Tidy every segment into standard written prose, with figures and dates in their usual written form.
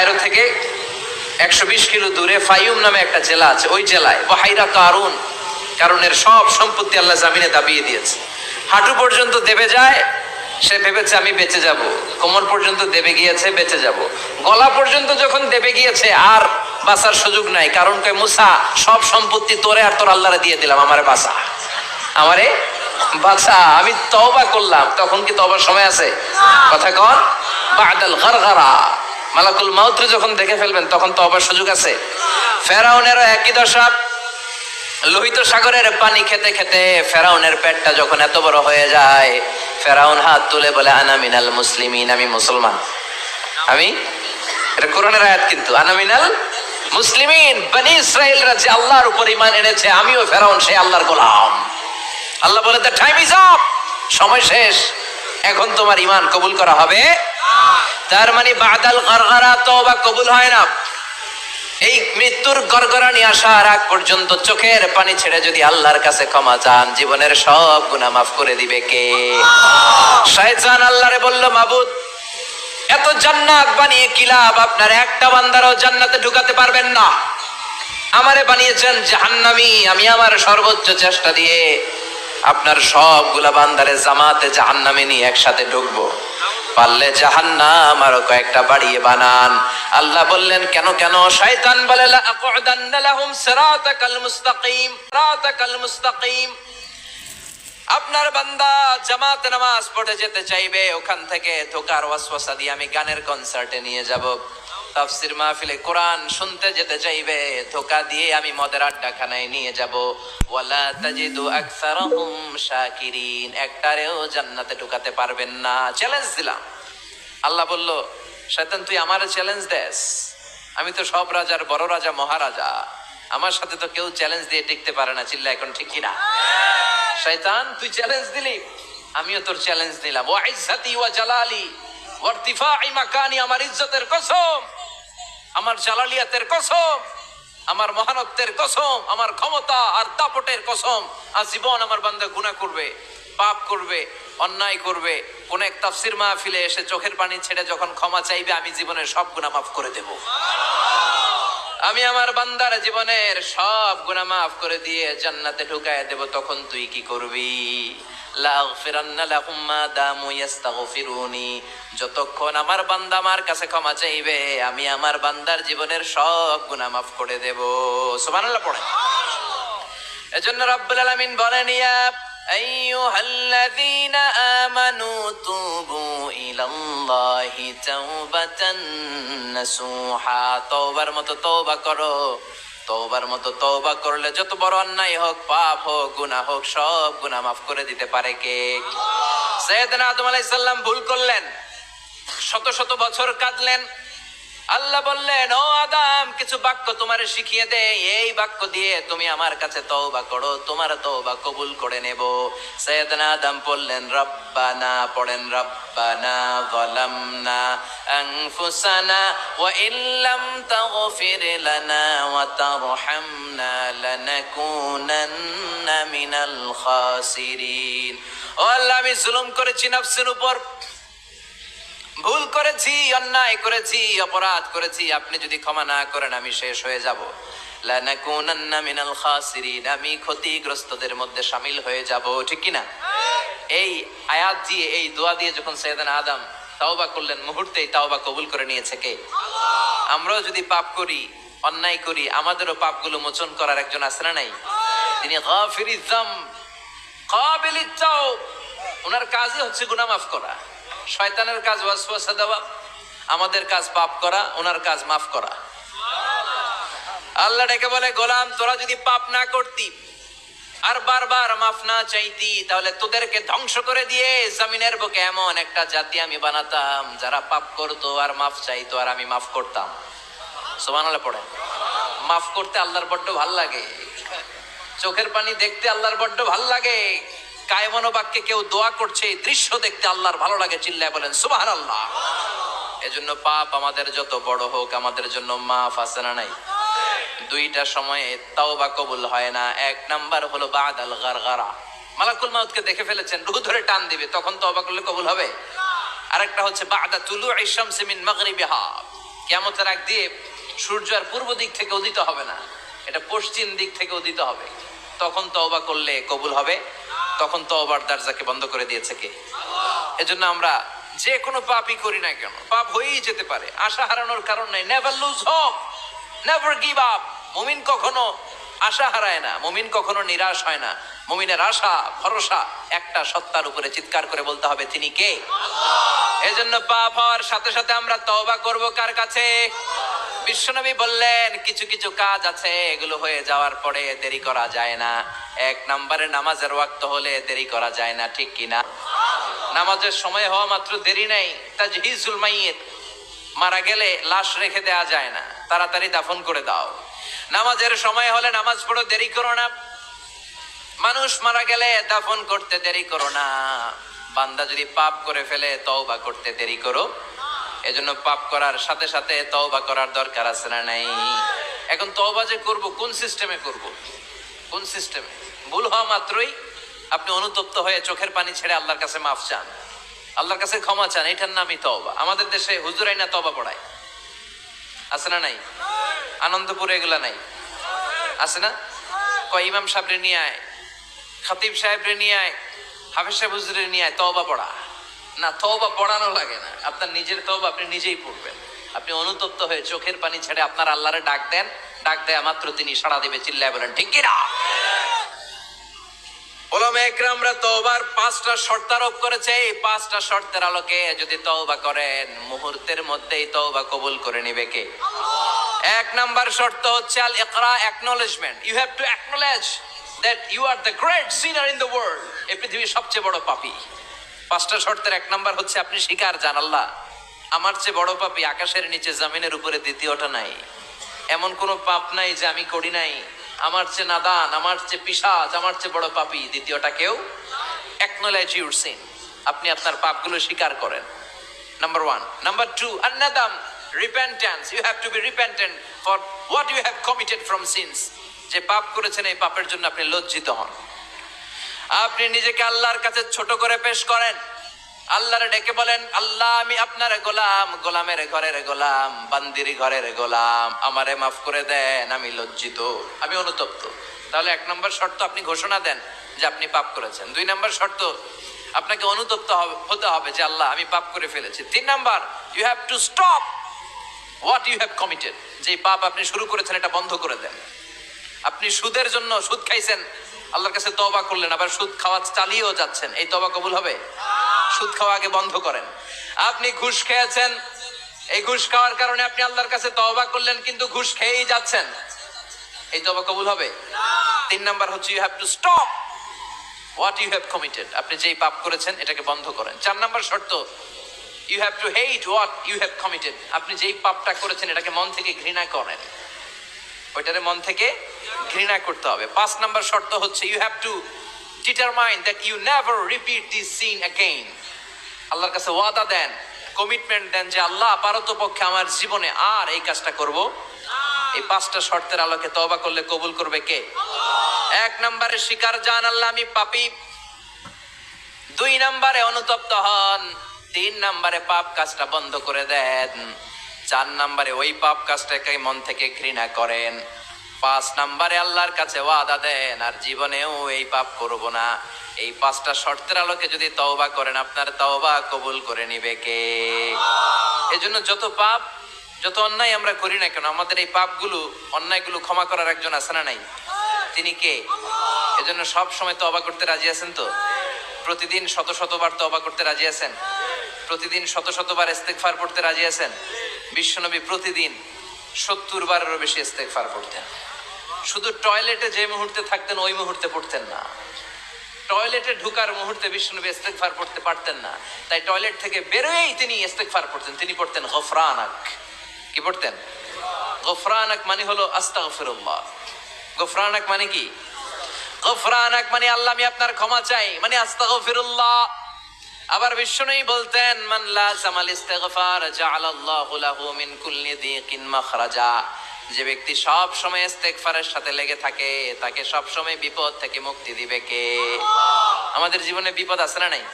Cairo থেকে 120 kilo দূরে ফাইউম নামে একটা জেলা আছে। ওই জেলায় বাহিরা কারুন, কারণের সব সম্পত্তি আল্লাহ জামিনে দাবিয়ে দিয়েছে। হাঁটু পর্যন্ত দেবে যায়, সে ভেবেছে আমি বেঁচে যাব। কোমর পর্যন্ত দেবে গিয়েছে, বেঁচে যাব। গলা পর্যন্ত যখন দেবে গিয়েছে আর বাঁচার সুযোগ নাই। কারণ কয় মুসা, সব সম্পত্তি তোরে আর তোর আল্লাহরে দিয়ে দিলাম, আমারে বাঁচা, আমারে বাঁচা, আমি তওবা করলাম। তখন কি তওবার সময় আছে? কথা কন। বাদাল গারগারা, মালাকুল মাউত যখন দেখে ফেলবেন তখন তওবার সুযোগ আছে। ফেরাউনেরও একই দশা। লোহিত সাগরের পানি খেতে খেতে ফেরাউনের পেটটা যখন এত বড় হয়ে যায়, ফেরাউন হাত তুলে বলে আনা মিনাল মুসলিমিন, আমি মুসলমান। আমি, এটা কোরআনের আয়াত কিন্তু, আনা মিনাল মুসলিমিন। বনি ইসরাইলরা যে আল্লাহর উপর ঈমান এনেছে, আমিও ফেরাউন সেই আল্লাহর গোলাম। আল্লাহ বলে দ্য টাইম ইজ আপ, সময় শেষ, এখন তোমার ঈমান কবুল করা হবে। তার মানে বাদাল গারগারা তওবা কবুল হয় না। এই মৃত্যুর গড়গড়ানি আসার আগ পর্যন্ত চোখের পানি ছেড়ে যদি আল্লাহর কাছে ক্ষমা চান, জীবনের সব গুনাহ মাফ করে দিবে কে? শয়তান আল্লাহরে বলল, মাবুদ, এত জান্নাত বানিয়ে কি লাভ? আপনার একটা বান্দারও জান্নাতে ঢুকাতে পারবেন না। আমারে বানিয়েছেন জাহান্নামী, আমি আমার সর্বোচ্চ চেষ্টা দিয়ে আপনার সবগুলা বান্দারে জামাতে জাহান্নামে নিয়ে একসাথে ঢুকবো। পারলে জাহান্নাম আরো কয়েকটা বাড়িয়ে বানান। আল্লাহ বললেন কেন কেন? শয়তান বলে লা আকুদান্না লাহুম সিরাতাকাল মুস্তাকিম, সিরাতাকাল মুস্তাকিম। আপনার বান্দা জামাতে নামাজ পড়ে যেতে চাইবে, ওখান থেকে ধোকার ওয়াসওয়াসা দিয়ে আমি গানের কনসার্টে নিয়ে যাব। তাফসীর মাহফিলে কোরআন শুনতে যেতে চাইবে, ধোকা দিয়ে আমি মদের আড্ডাখানায় নিয়ে যাব। ওয়ালা তাজিদু আকসারহুম শাকিরিন, একটারেও জান্নাতে ঢুকাতে পারবেন না। চ্যালেঞ্জ দিলাম। আল্লাহ বলল, শয়তান তুই আমারে চ্যালেঞ্জ দেস? আমি তো সব রাজার বড় রাজা, মহারাজা, আমার সাথে তো কেউ চ্যালেঞ্জ দিয়ে টিকতে পারে না। চিল্লা এখন ঠিক কিনা? শয়তান তুই চ্যালেঞ্জ দিলি, আমিও তোর চ্যালেঞ্জ দিলাম। ওয়া ইজ্জতি ওয়া জালালি ওয়া ইরতিফাই মাকানি, আমার ইজ্জতের কসম, আমার জালালিয়াতের কসম, আমার মহানত্বের কসম, আমার ক্ষমতা আর দাপটের কসম, আজীবন আমার বান্দা গুনাহ করবে, পাপ করবে, অন্যায় করবে, কোন এক তাফসীর মাহফিলে এসে চোখের পানি ছেড়ে যখন ক্ষমা চাইবে, আমি জীবনের সব গুনাহ মাফ করে দেব। আমি আমার বান্দার জীবনের সব গুনাহ মাফ করে দিয়ে জান্নাতে ঢুকায় দেব। তখন তুই কি করবি? লাগফিরান্না লাহুম মা দামু ইস্তাগফিরুনি, যতক্ষণ আমার বান্দা আমার কাছে ক্ষমা চাইবে, আমি আমার বান্দার জীবনের সব গুনাহ মাফ করে দেব। সুবহানাল্লাহ পড়েন। এজন্য রব্বুল আলামিন বলেন, ইয়া আইয়ুহাল্লাযীনা আমানু তুবু ইলাল্লাহি তাওবাতান নাসুহা, তওবার মতো তওবা করো। তওবার মতো তওবা করলে যত বড় অন্যায় হোক, পাপ হোক, গুনাহ হোক, সব গুনাহ মাফ করে দিতে পারে কে? সাইয়েদনা আদম আলাইহিস সালাম ভুল করলেন, শত শত বছর কাঁদলেন। আল্লাহ বললেন, ও আদম, কিছু বাক্য তোমারে শিখিয়ে দে, এই বাক্য দিয়ে তুমি আমার কাছে তওবা করো, তোমার তওবা কবুল করে নেব। সাইয়েদনা আদম বললেন রব্বানা, পড়েন রব্বানা যালামনা আনফুসানা ওয়া ইল্লাম তাগফির লানা ওয়া তারহামনা লানাকুনান্না মিনাল খাসিরিন। ও আল্লাহ, আমি জুলুম করেছি নফসের উপর, ভুল করেছি, অন্যায় করেছি, অপরাধ করেছি, আপনি যদি ক্ষমা না করেন আমি শেষ হয়ে যাব। লানাকুনান্না মিনাল খাসিরিন, আমি ক্ষতিগ্রস্তদের মধ্যে শামিল হয়ে যাব। ঠিক কি না? এই আয়াত দিয়ে, এই দোয়া দিয়ে যখন সাইয়েদনা আদম তাওবা করলেন, মুহূর্তেই তাওবা কবুল করে নিয়েছে কে? আল্লাহ। আমরাও যদি পাপ করি, অন্যায় করি, আমাদেরও পাপগুলো মোচন করার একজন আছে না নাই? তিনি গাফিরিয যাম কাবিলিত তাওব, ওনার কাজই হচ্ছে গুনাহ মাফ করা। শয়তানের কাজ ওয়াসওয়াসা দেওয়া, আমাদের কাজ পাপ করা, ওনার কাজ মাফ করা। আল্লাহ ডেকে বলে, গোলাম, তোরা যদি পাপ না করতি আর বারবার মাফ না চাইতি, তাহলে তোদেরকে ধ্বংস করে দিয়ে জমিনের বুকে এমন একটা জাতি আমি বানাতাম যারা পাপ করতো আর মাফ চাইতো, আর আমি মাফ করতাম। সুবহানাল্লাহ পড়েন। মাফ করতে আল্লাহর বড্ড ভাল লাগে, চোখের পানি দেখতে আল্লাহর বড্ড ভাল লাগে, কায়মনো বাক্যে কেউ দোয়া করছে এই দৃশ্য দেখতে আল্লাহর ভালো লাগে। চিল্লায় বলেন সুবহানাল্লাহ। এজন্য পাপ আমাদের যত বড় হোক, আমাদের জন্য মাফ আছে না নাই? দুইটা সময়ে তাওবা কবুল হয় না। এক নাম্বার হলো বাদাল গারগারা, মালাকুল মাউতকে দেখে ফেলেছেন, রূহ ধরে টান দিবে, তখন তওবা করলে কবুল হবে। আরেকটা হচ্ছে বাদা তুলুই শামসি মিন মাগরিবিহা, কিয়ামতের আগ দিয়ে সূর্য আর পূর্ব দিক থেকে উদিত হবে না, এটা পশ্চিম দিক থেকে উদিত হবে। তখন তওবা করলে কবুল হবে। তখন তওবার দরজাকে বন্ধ করে দিয়েছে কে? এজন্য আমরা যে কোনো পাপই করি না কেন, পাপ হয়েই যেতে পারে, আশা হারানোর কারণ নাই। Never lose hope, never give up. মুমিন কখনো আশা হারায় না, মুমিন কখনো নিরাশ হয় না। মুমিনের আশা ভরসা একটা সত্তার উপরে। চিৎকার করে বলতে হবে, তিনি কে? এজন্য পাপ হওয়ার সাথে সাথে আমরা তওবা করব কার কাছে? বিশ্বনবী বললেন কিছু কিছু কাজ আছে এগুলো হয়ে যাওয়ার পরে দেরি করা যায় না। এক নম্বরে নামাজের ওয়াক্ত হলে দেরি করা যায় না, ঠিক কিনা? নামাজের সময় হওয়া মাত্র দেরি নেই। তাজহিজুল মাইয়িত, মারা গেলে লাশ রেখে দেয়া যায় না, তাড়াতাড়ি দাফন করে দাও। নামাজের সময় হলে নামাজ পড়ো, দেরি করো না। মানুষ মারা গেলে দাফন করতে দেরি করো না। বান্দা যদি পাপ করে ফেলে তওবা করতে দেরি করো। এজন্য পাপ করার সাথে সাথে তওবা করার দরকার আছে না নাই? এখন তওবা যে করব কোন সিস্টেমে করব? কোন সিস্টেমে? ভুল হওয়া মাত্রই আপনি অনুতপ্ত হয়ে চোখের পানি ছেড়ে আল্লাহর কাছে মাফ চান, আল্লাহর কাছে ক্ষমা চান, এটার নামই তওবা। আমাদের দেশে হুজুরাই না তওবা পড়ায়, আছে না নাই? আনন্দপুরে এগুলা নাই, আছে না? কয় ইমাম সাহেব রে নিয়ে আয়, খতিব সাহেব রে নিয়ে আয়, হাফেজ সাহেব হুজুরে নিয়ে আয়, তওবা পড়া। না, তওবা পড়ানো লাগে না, আপনার নিজের তওবা আপনি নিজেই পড়বেন। আপনি অনুতপ্ত হয়ে চোখের পানি ছেড়ে আপনার আল্লাহরে ডাক দেন, ডাক দেয়া মাত্র তিনি সাড়া দিবে। চিল্লায় বলেন ঠিক কি না? ওলামা একরামরা তওবার 5টা শর্ত আরোপ করেছে। এই 5টা শর্তের আলোকে যদি তওবা করেন মুহূর্তের মধ্যেই তওবা কবুল করে নিবে কে? এক নাম্বার শর্ত হচ্ছে আল ইকরা, acknowledgement. You have to acknowledge that you are the great sinner in the world. এই পৃথিবীর সবচেয়ে বড় পাপী। 5টা শর্তের এক নাম্বার হচ্ছে আপনি স্বীকার জান, আল্লাহ আমার চেয়ে বড় পাপী আকাশের নিচে জমিনের উপরে দ্বিতীয়টা নাই। এমন কোনো পাপ নাই যে আমি করি নাই। আমার চেয়ে নাদান, আমার চেয়ে পিশাচ, আমার চেয়ে বড় পাপী দ্বিতীয়টা কেউ। অ্যাকনলেজ ইউর সিন, আপনি আপনার পাপগুলো স্বীকার করেন। নাম্বার 1। নাম্বার 2, আন-নাদাম, repentance. You have to be repentant for what you have committed from sins. যে পাপ করেছেন এই পাপের জন্য আপনি লজ্জিত হন। আপনি নিজেকে আল্লাহর কাছে ছোট করে পেশ করেন, আল্লাহরে ডেকে বলেন, আল্লাহ আমি আপনার গোলাম, গোলামের ঘরের গোলাম, বান্দির ঘরের গোলাম, আমারে মাফ করে দেন, আমি লজ্জিত, আমি অনুতপ্ত। তাহলে 1 নম্বর শর্ত আপনি ঘোষণা দেন যে আপনি পাপ করেছেন। 2 নম্বর শর্ত আপনাকে অনুতপ্ত হতে হবে যে আল্লাহ আমি পাপ করে ফেলেছি। 3 number, you have to stop what you have committed. যে পাপ আপনি শুরু করেছেন এটা বন্ধ করে দেন। আপনি সুদের জন্য সুদ খাইছেন, আল্লাহর কাছে তওবা করলেন, আবার সুদ খাওয়া চালিয়েও যাচ্ছেন, এই তওবা কবুল হবে? সুদ খাওয়া আগে বন্ধ করেন। আপনি ঘুষ খেয়েছেন, এই ঘুষ খাওয়ার কারণে আপনি আল্লাহর কাছে তওবা করলেন কিন্তু ঘুষ খেয়েই যাচ্ছেন, এই তওবা কবুল হবে? 3 নাম্বার হচ্ছে you have to stop what you have committed. আপনি যেই পাপ করেছেন এটাকে বন্ধ করেন। 4 নাম্বার শর্ত, you have to hate what you have committed. আপনি যেই পাপটা করেছেন এটাকে মন থেকে ঘৃণা করেন, ওইটারে মন থেকে ঘৃণা করতে হবে। 5 নাম্বার শর্ত হচ্ছে you have to determine that you never repeat this sin again. আল্লাহর কাছে ওয়াদা দেন, কমিটমেন্ট দেন যে আল্লাহ পারতপক্ষে আমার জীবনে আর এই কাজটা করব। এই 5টা শর্তের আলোকে তওবা করলে কবুল করবে কে? 1 নম্বরে স্বীকার জান, আল্লাহ আমি পাপী। 2 নম্বরে অনুতপ্ত হন। 3 নম্বরে পাপ কাজটা বন্ধ করে দেন। 4 নম্বরে ওই পাপ কাজটাকে মন থেকে ঘৃণা করেন। 5 নম্বরে আল্লাহর কাছে ওয়াদা দেন আর জীবনেও এই পাপ করব না। এই 5টা শর্তের আলোকে যদি তওবা করেন আপনার তওবা কবুল করে নিবে কে? এজন্য যত পাপ যত অন্যায় আমরা করি না কেন আমাদের এই পাপগুলো অন্যায়গুলো ক্ষমা করার একজন আছে না নাই? তিনি কে? এজন্য সব সময় তওবা করতে রাজি আছেন তো? প্রতিদিন শত শতবার তওবা করতে রাজি আছেন? প্রতিদিন শত শতবার ইস্তেগফার পড়তে রাজি আছেন? বিশ্বনবী প্রতিদিন 70 বারেরও বেশি ইস্তেগফার পড়তেন। শুধু টয়লেটে যে মুহূর্তে থাকতেন ওই মুহূর্তে পড়তেন না, টয়লেটে ঢুকার মুহূর্তে বিশ্বনবী ইস্তেগফার পড়তে পারতেন না, তাই টয়লেট থেকে বেরোয়েই তিনি ইস্তেগফার পড়তেন। তিনি পড়তেন গফরানাক। কি পড়তেন? গফরানাক মানে হলো আস্তাগফিরুল্লাহ। গফরানাক মানে কি? গফরানাক মানে আল্লাহ আমি আপনার ক্ষমা চাই, মানে আস্তাগফিরুল্লাহ। আবার বিশ্বনবী বলতেন মান লাযামাল ইস্তিগফার জাআলাল্লাহু লাহু মিন কুল্লি দিকিন মাখরাজা। যে ব্যক্তি সব সময় ইস্তেগফারের সাথে লেগে থাকে তাকে সব সময় বিপদ থেকে মুক্তি দিবে কে? আমাদের জীবনে বিপদ আছে না নাই?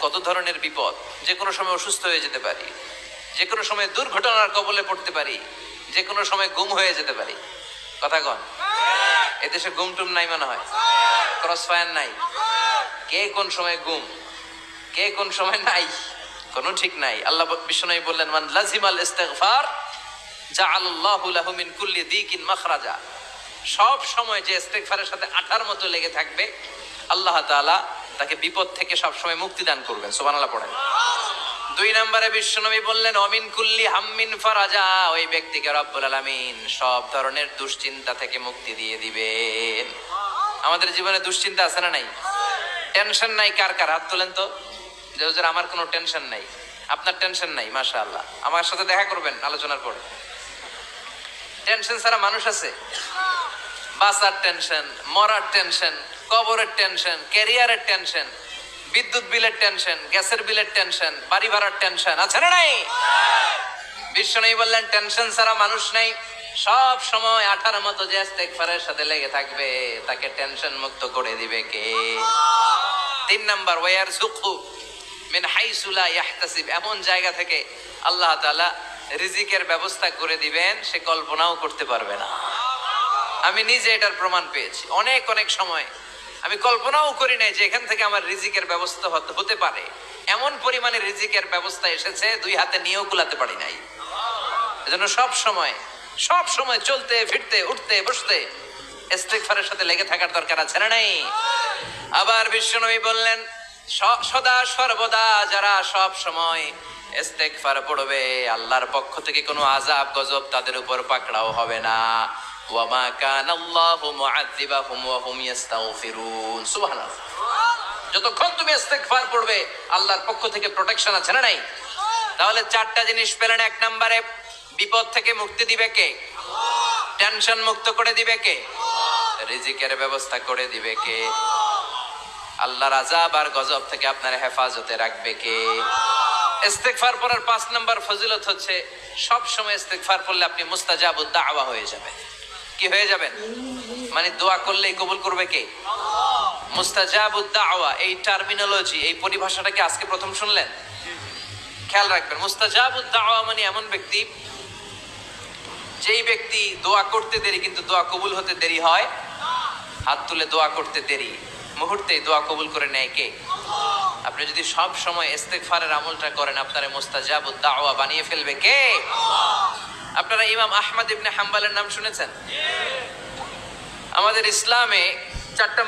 কত ধরনের বিপদ, যে কোনো সময় অসুস্থ হয়ে যেতে পারি, যে কোনো সময় দুর্ঘটনার কবলে পড়তে পারি, যে কোনো সময় গুম হয়ে যেতে পারি। কথা কন, এদেশে গুম টুম নাই মনে হয়, ক্রস ফায়ার নাই, কে কোন সময় গুম, কে কোন সময় নাই, কোনো ঠিক নাই। আল্লাহ বিশ্বনবী বললেন, মান লাজিমাল ইস্তিগফার জাআলাল্লাহু লাহু মিন কুল্লি দিকিন মাখরাজা। সব সময় যে ইস্তিগফারের সাথে আঠার মতো লেগে থাকবে, আল্লাহ তাআলা তাকে বিপদ থেকে সব সময় মুক্তি দান করবেন। সুবহানাল্লাহ পড়েন। 2 নম্বরে বিশ্বনবী বললেন, অমিন কুল্লি হাম্মিন ফারাজা। ওই ব্যক্তিকে রব্বুল আলামিন সব ধরনের দুশ্চিন্তা থেকে মুক্তি দিয়ে দিবেন। আমাদের জীবনে দুশ্চিন্তা আছে না নাই? টেনশন নাই কার কার? হাত তোলেন তো। যে হুজুর আমার কোনো টেনশন নাই। আপনার টেনশন নাই, মাশাআল্লাহ। আমার সাথে দেখা করবেন আলোচনার পরে। টেনশন ছাড়া মানুষ আছে? বাসার টেনশন, মরার টেনশন, কবরের টেনশন, ক্যারিয়ারের টেনশন, বিদ্যুৎ বিলের টেনশন, গ্যাসের বিলের টেনশন, বাড়ি ভাড়ার টেনশন আছে না নাই? বিশ্বনবী বললেন, টেনশন ছাড়া মানুষ নাই। সব সময় আঠার মতো যে ইস্তিগফারের সাথে লেগে থাকবে, তাকে টেনশন মুক্ত করে দিবে কে? 3 নাম্বার, ওয়ারযুকহু মিন হাইসু লা ইয়াহতাসিব। এমন জায়গা থেকে আল্লাহ তাআলা রিজিকের ব্যবস্থা করে দিবেন, সে কল্পনাও করতে পারবে না। আমি নিজে এটার প্রমাণ পেয়েছি। অনেক অনেক সময় আমি কল্পনাও করি নাই যে এখান থেকে আমার রিজিকের ব্যবস্থা হতে পারে। এমন পরিমাণে রিজিকের ব্যবস্থা এসেছে, 2 হাতে নিয়েও কুলাতে পারি নাই। এজন্য সব সময় চলতে ফিরতে উঠতে বসতে ইস্তিগফারের সাথে লেগে থাকার দরকার আছে না নাই? আবার বিশ্বনবী বললেন, সদা সর্বদা যারা সব সময় ইস্তিগফার পড়বে, আল্লাহর পক্ষ থেকে কোনো আযাব গজব তাদের উপর পাকড়াও হবে না। ওয়া মা কানাল্লাহু মুআযযিবাহুম ওয়া হুম ইস্তাগফিরুন। সুবহানাল্লাহ। যতক্ষণ তুমি ইস্তিগফার পড়বে, আল্লাহর পক্ষ থেকে প্রোটেকশন আছে না নাই? তাহলে 4টা জিনিস পেলেন। 1 নম্বরে, বিপদ থেকে মুক্তি দিবে কে? টেনশন মুক্ত করে দিবে কে? রিজিকের ব্যবস্থা করে দিবে কে? আল্লাহর আযাব আর গজব থেকে আপনার হেফাজতে রাখবে কে? ইস্তিগফার পড়ার 5 নম্বর ফজিলত হচ্ছে, সব সময় ইস্তিগফার পড়লে আপনি মুস্তাজাবুদ দাওয়া হয়ে যাবেন। কি হয়ে যাবেন? মানে দোয়া করলেই কবুল করবে কে? মুস্তাজাবুদ দাওয়া, এই টার্মিনোলজি, এই পরিভাষাটাকে আজকে প্রথম শুনলেন? খেয়াল রাখবেন, মুস্তাজাবুদ দাওয়া মানে এমন ব্যক্তি, যেই ব্যক্তি দোয়া করতে দেরি কিন্তু দোয়া কবুল হতে দেরি হয়। হাত তুলে দোয়া করতে দেরি, মুহূর্তে দোয়া কবুল করে নেয় কে? আপনি যদি সব সময় ইস্তিগফারের আমলটা করেন, আপনারে মুস্তাজাবুদ দাওয়া বানিয়ে ফেলবে কে? আপনারা ইমাম আহমদ ইবনে হাম্বলের নাম শুনেছেন? আমাদের ইসলামে 4টা